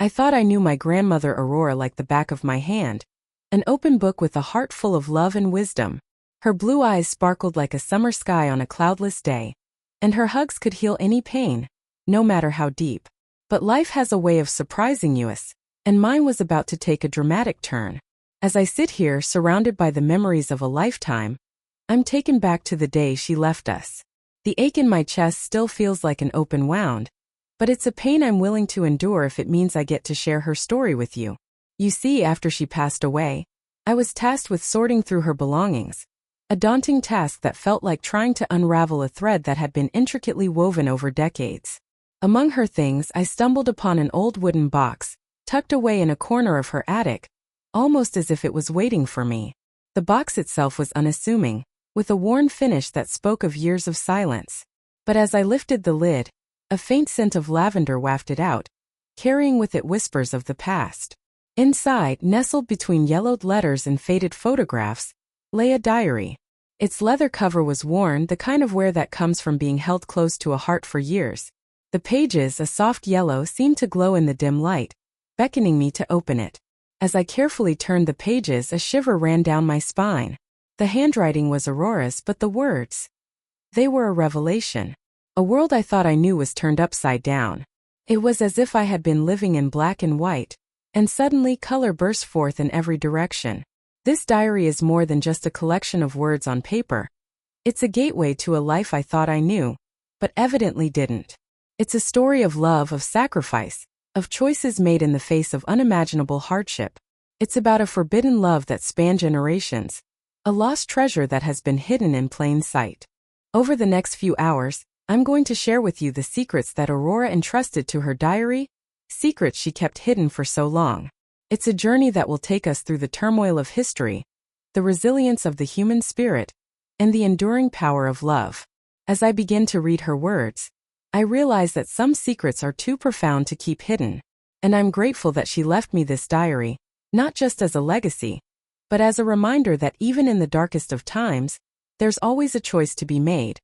I thought I knew my grandmother Aurora like the back of my hand. An open book with a heart full of love and wisdom. Her blue eyes sparkled like a summer sky on a cloudless day. And her hugs could heal any pain, no matter how deep. But life has a way of surprising us, and mine was about to take a dramatic turn. As I sit here surrounded by the memories of a lifetime, I'm taken back to the day she left us. The ache in my chest still feels like an open wound, but it's a pain I'm willing to endure if it means I get to share her story with you. You see, after she passed away, I was tasked with sorting through her belongings. A daunting task that felt like trying to unravel a thread that had been intricately woven over decades. Among her things, I stumbled upon an old wooden box, tucked away in a corner of her attic, almost as if it was waiting for me. The box itself was unassuming, with a worn finish that spoke of years of silence. But as I lifted the lid, a faint scent of lavender wafted out, carrying with it whispers of the past. Inside, nestled between yellowed letters and faded photographs, lay a diary. Its leather cover was worn, the kind of wear that comes from being held close to a heart for years. The pages, a soft yellow, seemed to glow in the dim light, beckoning me to open it. As I carefully turned the pages, a shiver ran down my spine. The handwriting was Aurora's, but the words, they were a revelation. A world I thought I knew was turned upside down. It was as if I had been living in black and white, and suddenly color burst forth in every direction. This diary is more than just a collection of words on paper. It's a gateway to a life I thought I knew, but evidently didn't. It's a story of love, of sacrifice, of choices made in the face of unimaginable hardship. It's about a forbidden love that spanned generations, a lost treasure that has been hidden in plain sight. Over the next few hours, I'm going to share with you the secrets that Aurora entrusted to her diary, secrets she kept hidden for so long. It's a journey that will take us through the turmoil of history, the resilience of the human spirit, and the enduring power of love. As I begin to read her words, I realize that some secrets are too profound to keep hidden, and I'm grateful that she left me this diary, not just as a legacy, but as a reminder that even in the darkest of times, there's always a choice to be made,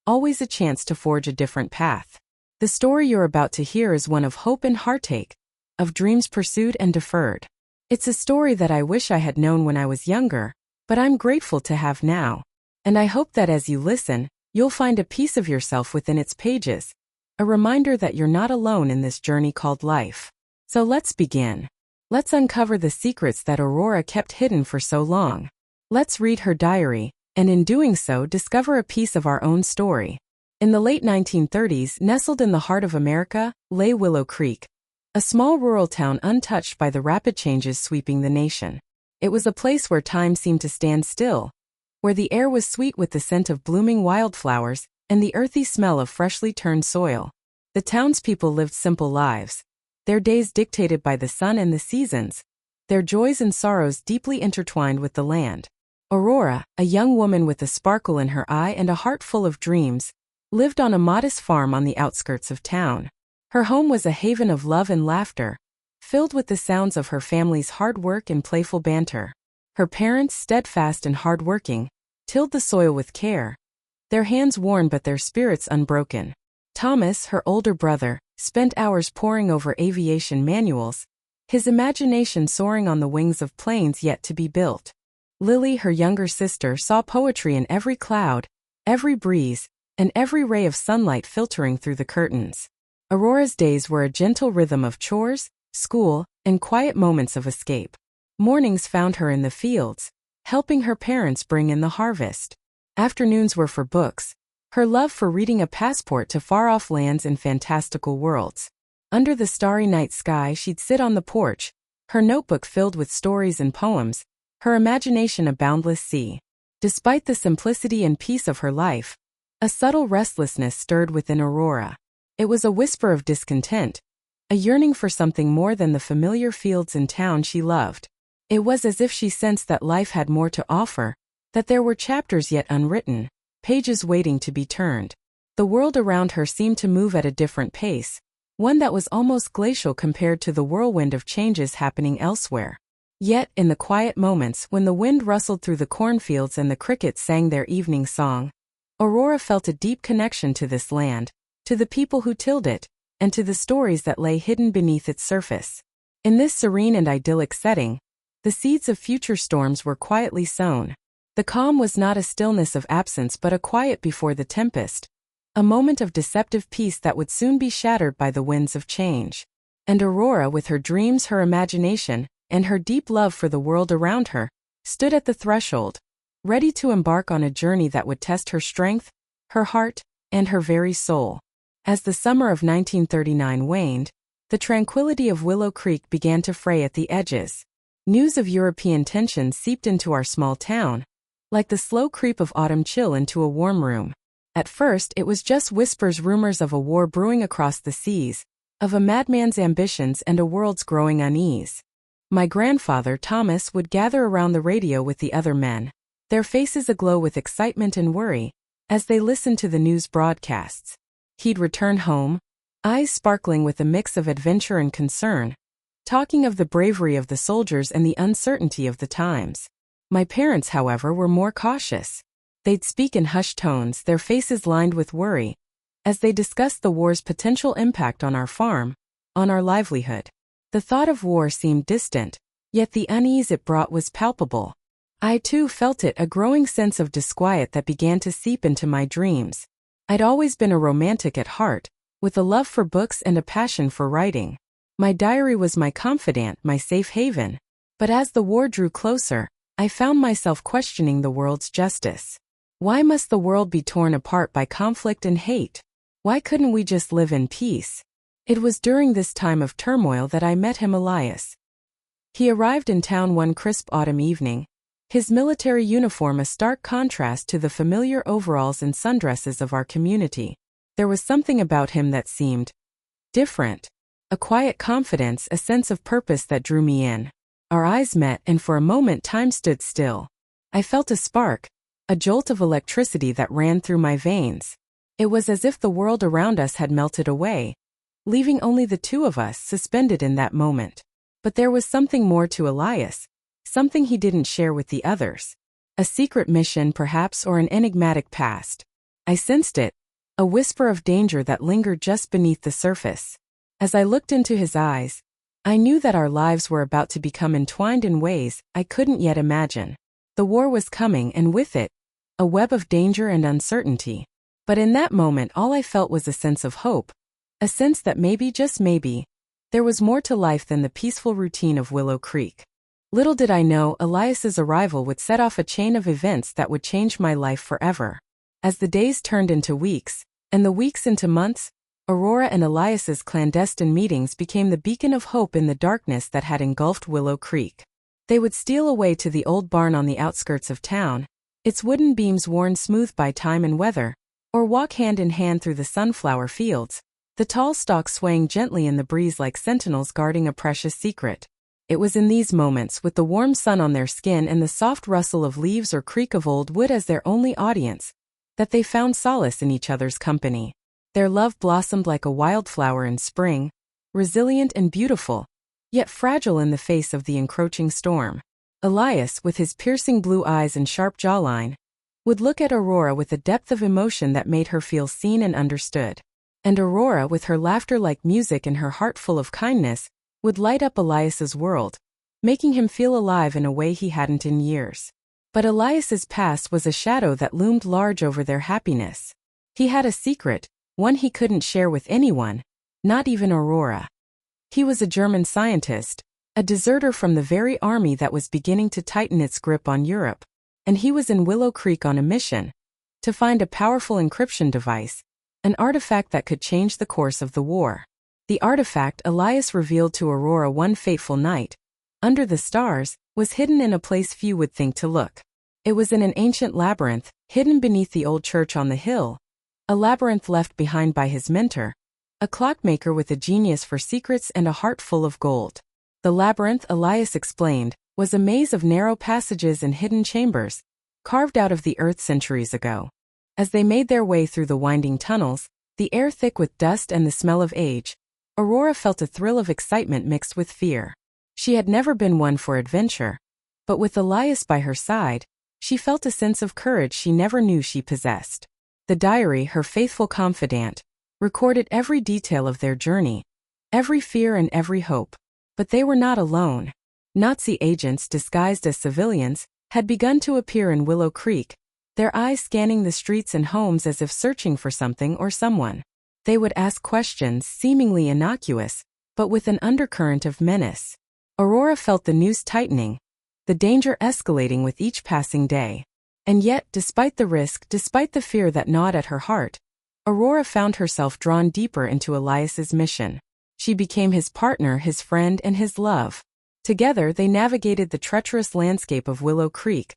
always a chance to forge a different path. The story you're about to hear is one of hope and heartache, of dreams pursued and deferred. It's a story that I wish I had known when I was younger, but I'm grateful to have now. And I hope that as you listen, you'll find a piece of yourself within its pages, a reminder that you're not alone in this journey called life. So let's begin. Let's uncover the secrets that Aurora kept hidden for so long. Let's read her diary, and in doing so discover a piece of our own story. In the late 1930s, nestled in the heart of America, lay Willow Creek, a small rural town untouched by the rapid changes sweeping the nation. It was a place where time seemed to stand still, where the air was sweet with the scent of blooming wildflowers and the earthy smell of freshly turned soil. The townspeople lived simple lives, their days dictated by the sun and the seasons, their joys and sorrows deeply intertwined with the land. Aurora, a young woman with a sparkle in her eye and a heart full of dreams, lived on a modest farm on the outskirts of town. Her home was a haven of love and laughter, filled with the sounds of her family's hard work and playful banter. Her parents, steadfast and hard-working, tilled the soil with care, their hands worn but their spirits unbroken. Thomas, her older brother, spent hours poring over aviation manuals, his imagination soaring on the wings of planes yet to be built. Lily, her younger sister, saw poetry in every cloud, every breeze, and every ray of sunlight filtering through the curtains. Aurora's days were a gentle rhythm of chores, school, and quiet moments of escape. Mornings found her in the fields, helping her parents bring in the harvest. Afternoons were for books, her love for reading a passport to far-off lands and fantastical worlds. Under the starry night sky, she'd sit on the porch, her notebook filled with stories and poems, her imagination a boundless sea. Despite the simplicity and peace of her life, a subtle restlessness stirred within Aurora. It was a whisper of discontent, a yearning for something more than the familiar fields and town she loved. It was as if she sensed that life had more to offer, that there were chapters yet unwritten, pages waiting to be turned. The world around her seemed to move at a different pace, one that was almost glacial compared to the whirlwind of changes happening elsewhere. Yet, in the quiet moments when the wind rustled through the cornfields and the crickets sang their evening song, Aurora felt a deep connection to this land, to the people who tilled it, and to the stories that lay hidden beneath its surface. In this serene and idyllic setting, the seeds of future storms were quietly sown. The calm was not a stillness of absence but a quiet before the tempest, a moment of deceptive peace that would soon be shattered by the winds of change. And Aurora, with her dreams, her imagination, and her deep love for the world around her, stood at the threshold, ready to embark on a journey that would test her strength, her heart, and her very soul. As the summer of 1939 waned, the tranquility of Willow Creek began to fray at the edges. News of European tensions seeped into our small town, like the slow creep of autumn chill into a warm room. At first it was just whispers, rumors of a war brewing across the seas, of a madman's ambitions and a world's growing unease. My grandfather, Thomas, would gather around the radio with the other men, their faces aglow with excitement and worry, as they listened to the news broadcasts. He'd return home, eyes sparkling with a mix of adventure and concern, talking of the bravery of the soldiers and the uncertainty of the times. My parents, however, were more cautious. They'd speak in hushed tones, their faces lined with worry, as they discussed the war's potential impact on our farm, on our livelihood. The thought of war seemed distant, yet the unease it brought was palpable. I too felt it, a growing sense of disquiet that began to seep into my dreams. I'd always been a romantic at heart, with a love for books and a passion for writing. My diary was my confidant, my safe haven. But as the war drew closer, I found myself questioning the world's justice. Why must the world be torn apart by conflict and hate? Why couldn't we just live in peace? It was during this time of turmoil that I met him, Elias. He arrived in town one crisp autumn evening, his military uniform a stark contrast to the familiar overalls and sundresses of our community. There was something about him that seemed different, a quiet confidence, a sense of purpose that drew me in. Our eyes met, and for a moment time stood still. I felt a spark, a jolt of electricity that ran through my veins. It was as if the world around us had melted away, leaving only the two of us suspended in that moment. But there was something more to Elias, something he didn't share with the others. A secret mission, perhaps, or an enigmatic past. I sensed it, a whisper of danger that lingered just beneath the surface. As I looked into his eyes, I knew that our lives were about to become entwined in ways I couldn't yet imagine. The war was coming, and with it, a web of danger and uncertainty. But in that moment all I felt was a sense of hope, a sense that maybe, just maybe, there was more to life than the peaceful routine of Willow Creek. Little did I know Elias's arrival would set off a chain of events that would change my life forever. As the days turned into weeks, and the weeks into months, Aurora and Elias's clandestine meetings became the beacon of hope in the darkness that had engulfed Willow Creek. They would steal away to the old barn on the outskirts of town, its wooden beams worn smooth by time and weather, or walk hand in hand through the sunflower fields, the tall stalks swaying gently in the breeze like sentinels guarding a precious secret. It was in these moments, with the warm sun on their skin and the soft rustle of leaves or creak of old wood as their only audience, that they found solace in each other's company. Their love blossomed like a wildflower in spring, resilient and beautiful, yet fragile in the face of the encroaching storm. Elias, with his piercing blue eyes and sharp jawline, would look at Aurora with a depth of emotion that made her feel seen and understood. And Aurora, with her laughter like music and her heart full of kindness, would light up Elias's world, making him feel alive in a way he hadn't in years. But Elias's past was a shadow that loomed large over their happiness. He had a secret, one he couldn't share with anyone, not even Aurora. He was a German scientist, a deserter from the very army that was beginning to tighten its grip on Europe, and he was in Willow Creek on a mission to find a powerful encryption device, an artifact that could change the course of the war. The artifact, Elias revealed to Aurora one fateful night, under the stars, was hidden in a place few would think to look. It was in an ancient labyrinth, hidden beneath the old church on the hill, a labyrinth left behind by his mentor, a clockmaker with a genius for secrets and a heart full of gold. The labyrinth, Elias explained, was a maze of narrow passages and hidden chambers, carved out of the earth centuries ago. As they made their way through the winding tunnels, the air thick with dust and the smell of age, Aurora felt a thrill of excitement mixed with fear. She had never been one for adventure, but with Elias by her side, she felt a sense of courage she never knew she possessed. The diary, her faithful confidant, recorded every detail of their journey, every fear and every hope. But they were not alone. Nazi agents disguised as civilians had begun to appear in Willow Creek, their eyes scanning the streets and homes as if searching for something or someone. They would ask questions seemingly innocuous, but with an undercurrent of menace. Aurora felt the noose tightening, the danger escalating with each passing day. And yet, despite the risk, despite the fear that gnawed at her heart, Aurora found herself drawn deeper into Elias's mission. She became his partner, his friend, and his love. Together they navigated the treacherous landscape of Willow Creek,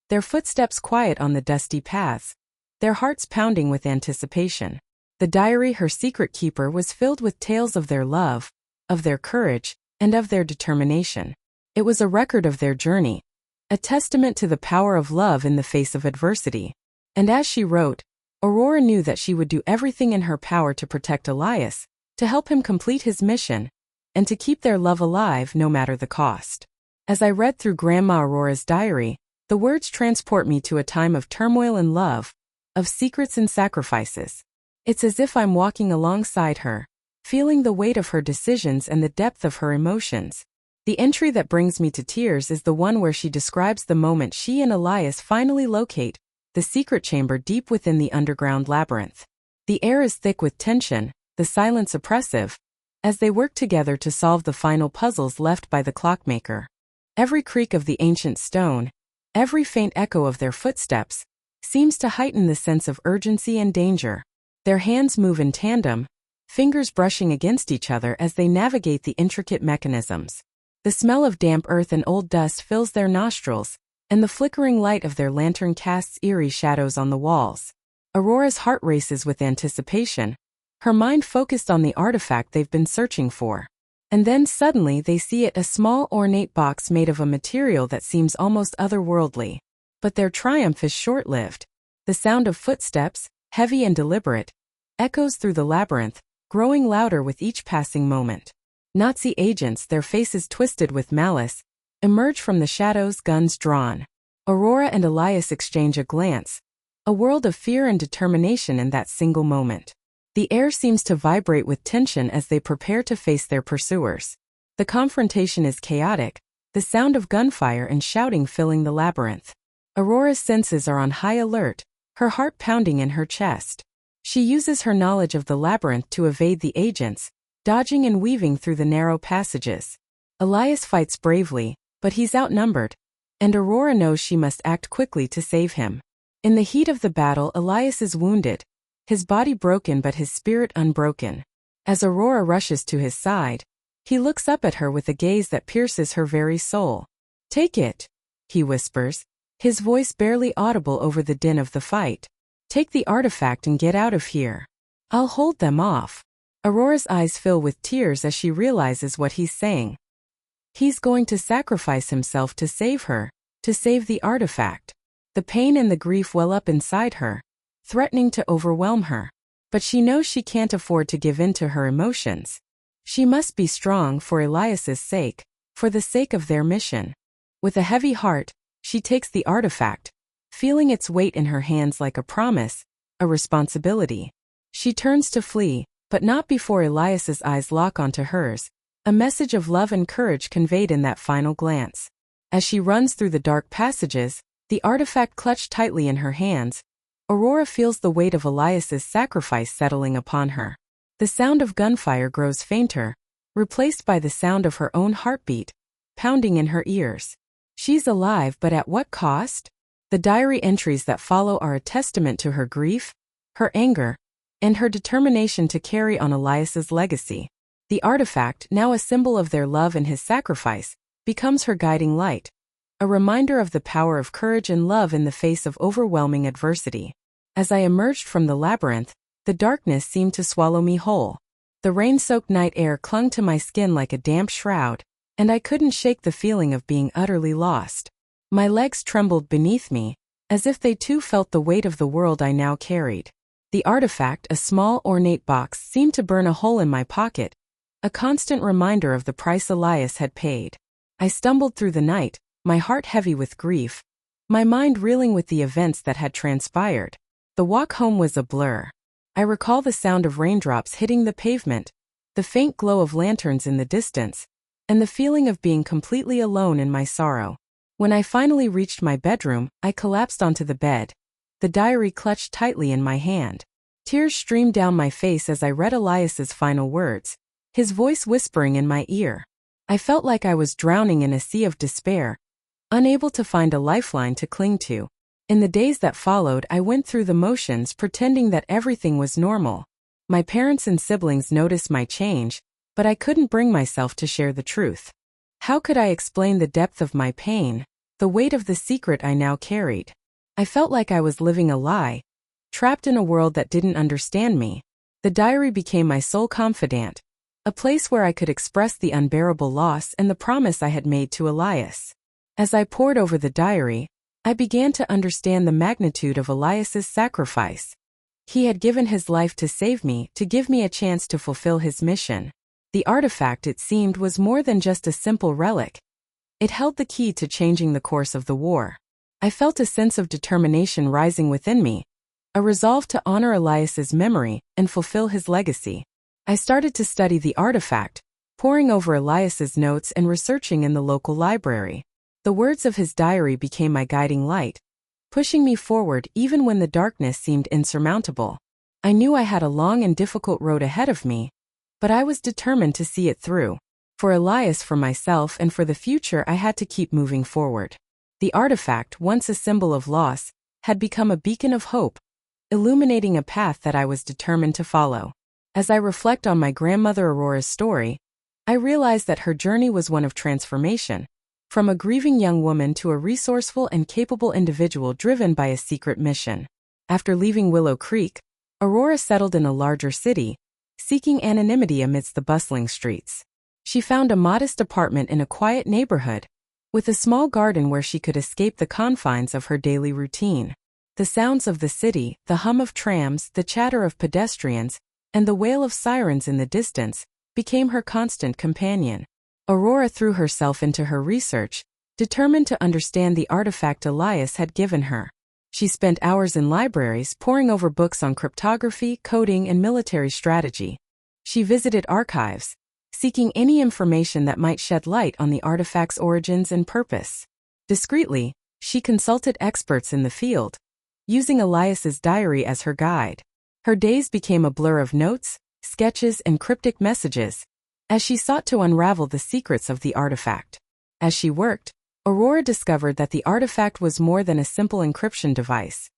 their footsteps quiet on the dusty paths, their hearts pounding with anticipation. The diary her secret keeper was filled with tales of their love, of their courage, and of their determination. It was a record of their journey, a testament to the power of love in the face of adversity. And as she wrote, Aurora knew that she would do everything in her power to protect Elias, to help him complete his mission, and to keep their love alive no matter the cost. As I read through Grandma Aurora's diary, the words transport me to a time of turmoil and love, of secrets and sacrifices. It's as if I'm walking alongside her, feeling the weight of her decisions and the depth of her emotions. The entry that brings me to tears is the one where she describes the moment she and Elias finally locate the secret chamber deep within the underground labyrinth. The air is thick with tension, the silence oppressive, as they work together to solve the final puzzles left by the clockmaker. Every creak of the ancient stone, every faint echo of their footsteps, seems to heighten the sense of urgency and danger. Their hands move in tandem, fingers brushing against each other as they navigate the intricate mechanisms. The smell of damp earth and old dust fills their nostrils, and the flickering light of their lantern casts eerie shadows on the walls. Aurora's heart races with anticipation, her mind focused on the artifact they've been searching for. And then suddenly they see it, a small ornate box made of a material that seems almost otherworldly. But their triumph is short-lived. The sound of footsteps, heavy and deliberate, echoes through the labyrinth, growing louder with each passing moment. Nazi agents, their faces twisted with malice, emerge from the shadows, guns drawn. Aurora and Elias exchange a glance, a world of fear and determination in that single moment. The air seems to vibrate with tension as they prepare to face their pursuers. The confrontation is chaotic, the sound of gunfire and shouting filling the labyrinth. Aurora's senses are on high alert, her heart pounding in her chest. She uses her knowledge of the labyrinth to evade the agents, dodging and weaving through the narrow passages. Elias fights bravely, but he's outnumbered, and Aurora knows she must act quickly to save him. In the heat of the battle, Elias is wounded, his body broken but his spirit unbroken. As Aurora rushes to his side, he looks up at her with a gaze that pierces her very soul. "Take it," he whispers, his voice barely audible over the din of the fight. "Take the artifact and get out of here. I'll hold them off." Aurora's eyes fill with tears as she realizes what he's saying. He's going to sacrifice himself to save her, to save the artifact. The pain and the grief well up inside her, threatening to overwhelm her. But she knows she can't afford to give in to her emotions. She must be strong for Elias's sake, for the sake of their mission. With a heavy heart, she takes the artifact, feeling its weight in her hands like a promise, a responsibility. She turns to flee, but not before Elias's eyes lock onto hers, a message of love and courage conveyed in that final glance. As she runs through the dark passages, the artifact clutched tightly in her hands, Aurora feels the weight of Elias's sacrifice settling upon her. The sound of gunfire grows fainter, replaced by the sound of her own heartbeat, pounding in her ears. She's alive, but at what cost? The diary entries that follow are a testament to her grief, her anger, and her determination to carry on Elias's legacy. The artifact, now a symbol of their love and his sacrifice, becomes her guiding light, a reminder of the power of courage and love in the face of overwhelming adversity. As I emerged from the labyrinth, the darkness seemed to swallow me whole. The rain-soaked night air clung to my skin like a damp shroud, and I couldn't shake the feeling of being utterly lost. My legs trembled beneath me, as if they too felt the weight of the world I now carried. The artifact, a small ornate box, seemed to burn a hole in my pocket, a constant reminder of the price Elias had paid. I stumbled through the night, my heart heavy with grief, my mind reeling with the events that had transpired. The walk home was a blur. I recall the sound of raindrops hitting the pavement, the faint glow of lanterns in the distance, and the feeling of being completely alone in my sorrow. When I finally reached my bedroom, I collapsed onto the bed, the diary clutched tightly in my hand. Tears streamed down my face as I read Elias's final words, his voice whispering in my ear. I felt like I was drowning in a sea of despair, unable to find a lifeline to cling to. In the days that followed, I went through the motions pretending that everything was normal. My parents and siblings noticed my change, but I couldn't bring myself to share the truth. How could I explain the depth of my pain, the weight of the secret I now carried? I felt like I was living a lie, trapped in a world that didn't understand me. The diary became my sole confidant, a place where I could express the unbearable loss and the promise I had made to Elias. As I pored over the diary, I began to understand the magnitude of Elias's sacrifice. He had given his life to save me, to give me a chance to fulfill his mission. The artifact, it seemed, was more than just a simple relic. It held the key to changing the course of the war. I felt a sense of determination rising within me, a resolve to honor Elias's memory and fulfill his legacy. I started to study the artifact, poring over Elias's notes and researching in the local library. The words of his diary became my guiding light, pushing me forward even when the darkness seemed insurmountable. I knew I had a long and difficult road ahead of me, but I was determined to see it through. For Elias, for myself, and for the future, I had to keep moving forward. The artifact, once a symbol of loss, had become a beacon of hope, illuminating a path that I was determined to follow. As I reflect on my grandmother Aurora's story, I realize that her journey was one of transformation, from a grieving young woman to a resourceful and capable individual driven by a secret mission. After leaving Willow Creek, Aurora settled in a larger city, seeking anonymity amidst the bustling streets. She found a modest apartment in a quiet neighborhood, with a small garden where she could escape the confines of her daily routine. The sounds of the city, the hum of trams, the chatter of pedestrians, and the wail of sirens in the distance, became her constant companion. Aurora threw herself into her research, determined to understand the artifact Elias had given her. She spent hours in libraries poring over books on cryptography, coding, and military strategy. She visited archives, seeking any information that might shed light on the artifact's origins and purpose. Discreetly, she consulted experts in the field, using Elias's diary as her guide. Her days became a blur of notes, sketches, and cryptic messages, as she sought to unravel the secrets of the artifact. As she worked, Aurora discovered that the artifact was more than a simple encryption device.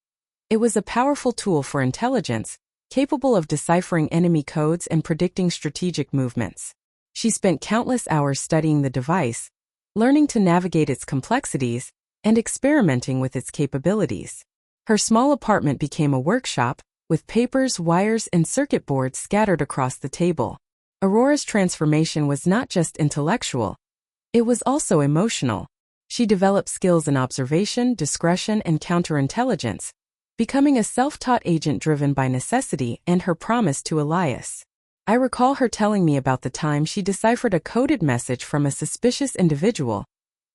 It was a powerful tool for intelligence, capable of deciphering enemy codes and predicting strategic movements. She spent countless hours studying the device, learning to navigate its complexities, and experimenting with its capabilities. Her small apartment became a workshop, with papers, wires, and circuit boards scattered across the table. Aurora's transformation was not just intellectual, it was also emotional. She developed skills in observation, discretion, and counterintelligence, becoming a self-taught agent driven by necessity and her promise to Elias. I recall her telling me about the time she deciphered a coded message from a suspicious individual,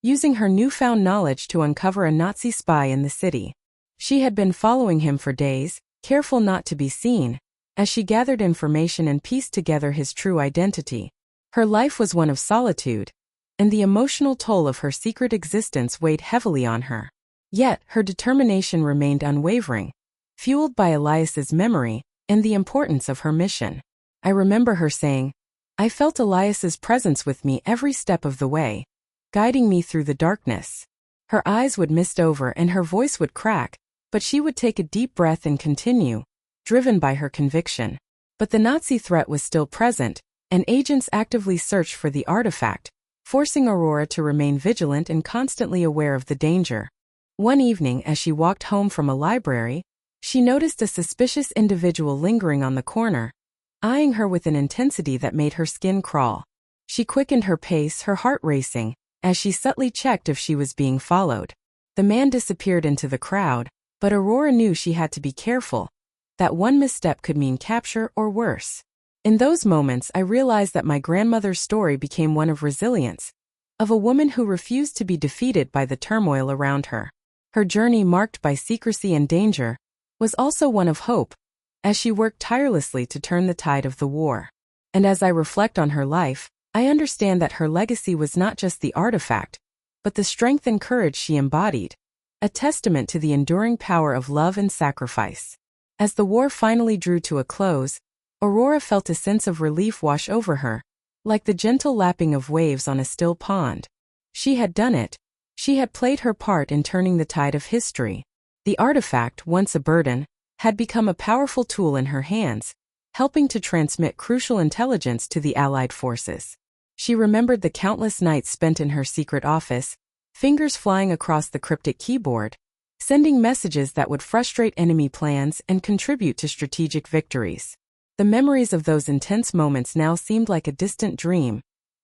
using her newfound knowledge to uncover a Nazi spy in the city. She had been following him for days, careful not to be seen, as she gathered information and pieced together his true identity. Her life was one of solitude, and the emotional toll of her secret existence weighed heavily on her. Yet, her determination remained unwavering, fueled by Elias's memory and the importance of her mission. I remember her saying, "I felt Elias's presence with me every step of the way, guiding me through the darkness." Her eyes would mist over and her voice would crack, but she would take a deep breath and continue, driven by her conviction. But the Nazi threat was still present, and agents actively searched for the artifact, forcing Aurora to remain vigilant and constantly aware of the danger. One evening, as she walked home from a library, she noticed a suspicious individual lingering on the corner, eyeing her with an intensity that made her skin crawl. She quickened her pace, her heart racing, as she subtly checked if she was being followed. The man disappeared into the crowd, but Aurora knew she had to be careful, that one misstep could mean capture or worse. In those moments, I realized that my grandmother's story became one of resilience, of a woman who refused to be defeated by the turmoil around her. Her journey, marked by secrecy and danger, was also one of hope, as she worked tirelessly to turn the tide of the war. And as I reflect on her life, I understand that her legacy was not just the artifact, but the strength and courage she embodied, a testament to the enduring power of love and sacrifice. As the war finally drew to a close, Aurora felt a sense of relief wash over her, like the gentle lapping of waves on a still pond. She had done it. She had played her part in turning the tide of history. The artifact, once a burden, had become a powerful tool in her hands, helping to transmit crucial intelligence to the Allied forces. She remembered the countless nights spent in her secret office, fingers flying across the cryptic keyboard, sending messages that would frustrate enemy plans and contribute to strategic victories. The memories of those intense moments now seemed like a distant dream,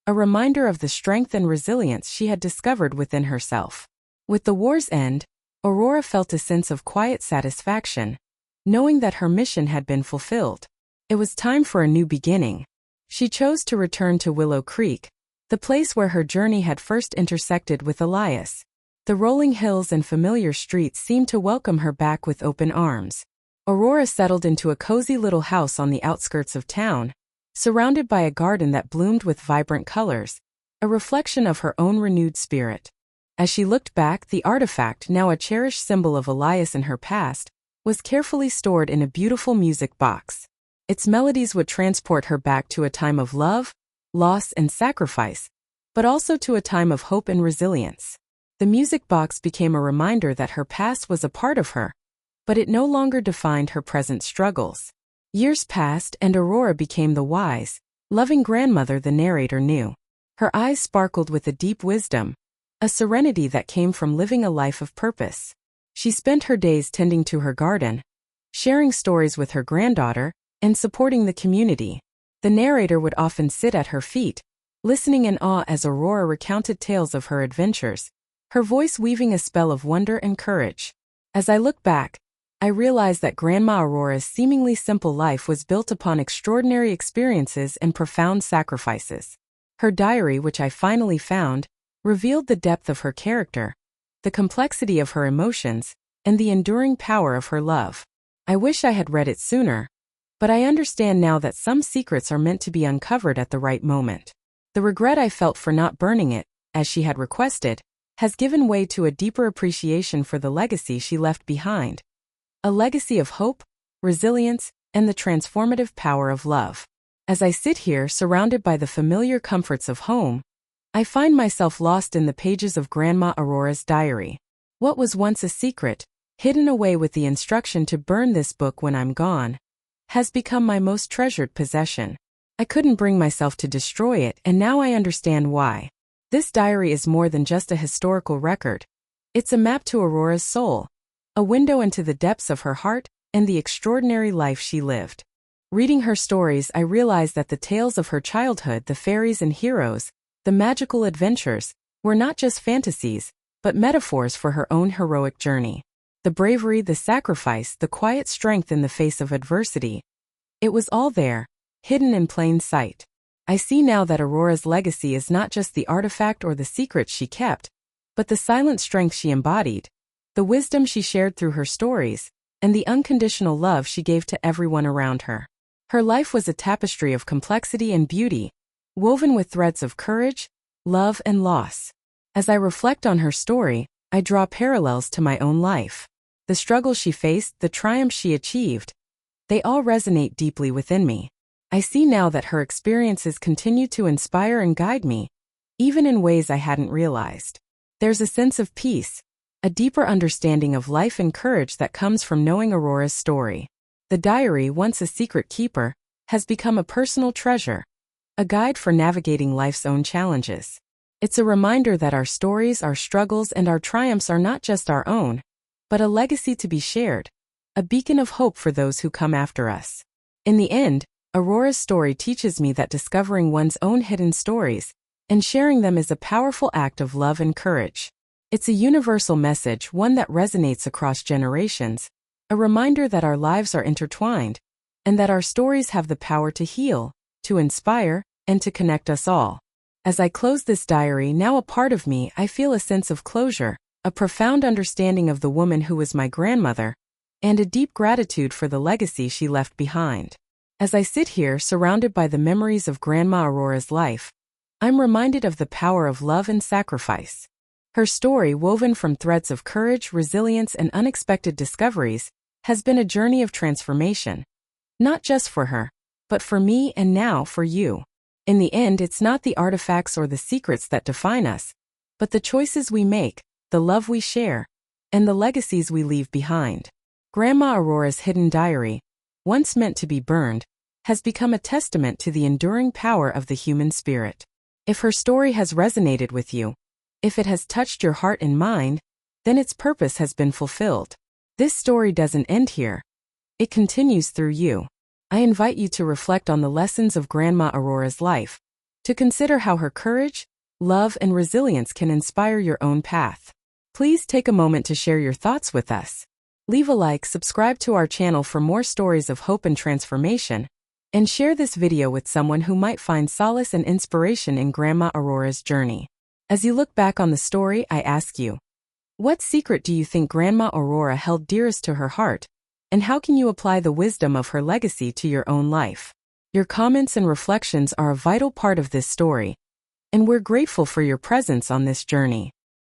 a reminder of the strength and resilience she had discovered within herself. With the war's end, Aurora felt a sense of quiet satisfaction, knowing that her mission had been fulfilled. It was time for a new beginning. She chose to return to Willow Creek, the place where her journey had first intersected with Elias. The rolling hills and familiar streets seemed to welcome her back with open arms. Aurora settled into a cozy little house on the outskirts of town, surrounded by a garden that bloomed with vibrant colors, a reflection of her own renewed spirit. As she looked back, the artifact, now a cherished symbol of Elias in her past, was carefully stored in a beautiful music box. Its melodies would transport her back to a time of love, loss, and sacrifice, but also to a time of hope and resilience. The music box became a reminder that her past was a part of her, but it no longer defined her present struggles. Years passed and Aurora became the wise, loving grandmother the narrator knew. Her eyes sparkled with a deep wisdom, a serenity that came from living a life of purpose. She spent her days tending to her garden, sharing stories with her granddaughter, and supporting the community. The narrator would often sit at her feet, listening in awe as Aurora recounted tales of her adventures, her voice weaving a spell of wonder and courage. As I look back, I realize that Grandma Aurora's seemingly simple life was built upon extraordinary experiences and profound sacrifices. Her diary, which I finally found, revealed the depth of her character, the complexity of her emotions, and the enduring power of her love. I wish I had read it sooner, but I understand now that some secrets are meant to be uncovered at the right moment. The regret I felt for not burning it, as she had requested, has given way to a deeper appreciation for the legacy she left behind. A legacy of hope, resilience, and the transformative power of love. As I sit here surrounded by the familiar comforts of home, I find myself lost in the pages of Grandma Aurora's diary. What was once a secret, hidden away with the instruction to burn this book when I'm gone, has become my most treasured possession. I couldn't bring myself to destroy it, and now I understand why. This diary is more than just a historical record. It's a map to Aurora's soul, a window into the depths of her heart and the extraordinary life she lived. Reading her stories, I realized that the tales of her childhood, the fairies and heroes, the magical adventures, were not just fantasies, but metaphors for her own heroic journey. The bravery, the sacrifice, the quiet strength in the face of adversity. It was all there, hidden in plain sight. I see now that Aurora's legacy is not just the artifact or the secrets she kept, but the silent strength she embodied, the wisdom she shared through her stories, and the unconditional love she gave to everyone around her. Her life was a tapestry of complexity and beauty, woven with threads of courage, love, and loss. As I reflect on her story, I draw parallels to my own life. The struggles she faced, the triumphs she achieved, they all resonate deeply within me. I see now that her experiences continue to inspire and guide me, even in ways I hadn't realized. There's a sense of peace, a deeper understanding of life and courage that comes from knowing Aurora's story. The diary, once a secret keeper, has become a personal treasure, a guide for navigating life's own challenges. It's a reminder that our stories, our struggles, and our triumphs are not just our own, but a legacy to be shared, a beacon of hope for those who come after us. In the end, Aurora's story teaches me that discovering one's own hidden stories and sharing them is a powerful act of love and courage. It's a universal message, one that resonates across generations, a reminder that our lives are intertwined, and that our stories have the power to heal, to inspire, and to connect us all. As I close this diary, now a part of me, I feel a sense of closure, a profound understanding of the woman who was my grandmother, and a deep gratitude for the legacy she left behind. As I sit here surrounded by the memories of Grandma Aurora's life, I'm reminded of the power of love and sacrifice. Her story, woven from threads of courage, resilience, and unexpected discoveries, has been a journey of transformation. Not just for her, but for me and now for you. In the end, it's not the artifacts or the secrets that define us, but the choices we make, the love we share, and the legacies we leave behind. Grandma Aurora's hidden diary, once meant to be burned, has become a testament to the enduring power of the human spirit. If her story has resonated with you, if it has touched your heart and mind, then its purpose has been fulfilled. This story doesn't end here. It continues through you. I invite you to reflect on the lessons of Grandma Aurora's life, to consider how her courage, love, and resilience can inspire your own path. Please take a moment to share your thoughts with us. Leave a like, subscribe to our channel for more stories of hope and transformation, and share this video with someone who might find solace and inspiration in Grandma Aurora's journey. As you look back on the story, I ask you, what secret do you think Grandma Aurora held dearest to her heart, and how can you apply the wisdom of her legacy to your own life? Your comments and reflections are a vital part of this story, and we're grateful for your presence on this journey.